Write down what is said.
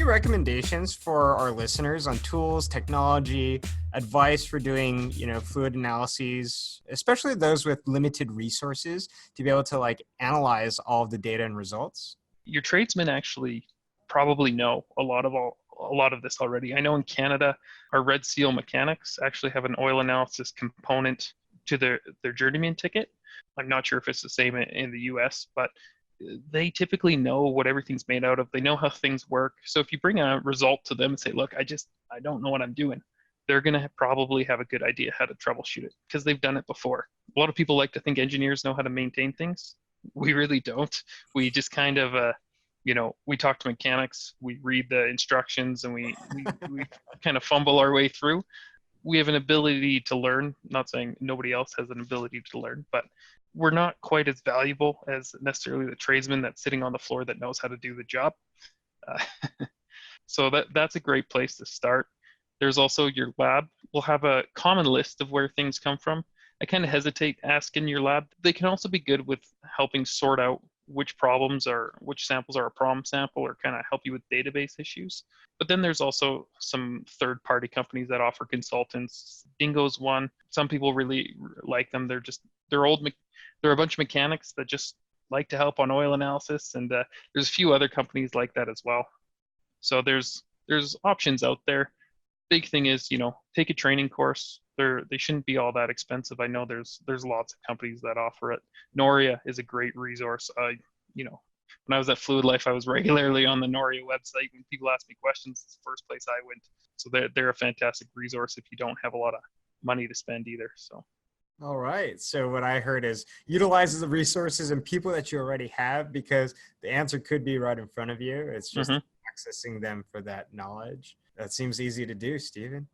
any recommendations for our listeners on tools, technology, advice for doing, fluid analyses, especially those with limited resources to be able to analyze all of the data and results? Your tradesmen actually probably know a lot of this already. I know in Canada, our Red Seal mechanics actually have an oil analysis component to their journeyman ticket. I'm not sure if it's the same in the US, but they typically know what everything's made out of. They know how things work. So if you bring a result to them and say, look, I don't know what I'm doing, they're going to probably have a good idea how to troubleshoot it because they've done it before. A lot of people like to think engineers know how to maintain things. We really don't. We just kind of, we talk to mechanics, we read the instructions, and we kind of fumble our way through. We have an ability to learn. Not saying nobody else has an ability to learn, but we're not quite as valuable as necessarily the tradesman that's sitting on the floor that knows how to do the job. So that's a great place to start. There's also your lab. We'll have a common list of where things come from. I kind of hesitate asking your lab. They can also be good with helping sort out which samples are a problem sample, or kind of help you with database issues. But then there's also some third-party companies that offer consultants. Dingo's one. Some people really like them. They're a bunch of mechanics that just like to help on oil analysis, and there's a few other companies like that as well. So there's options out there. Big thing is, take a training course. They shouldn't be all that expensive. I know there's lots of companies that offer it. Noria is a great resource. When I was at Fluid Life, I was regularly on the Noria website. When people ask me questions, it's the first place I went. So they're a fantastic resource if you don't have a lot of money to spend either. So. All right. So what I heard is utilizes the resources and people that you already have, because the answer could be right in front of you. It's just accessing them for that knowledge. That seems easy to do, Steven.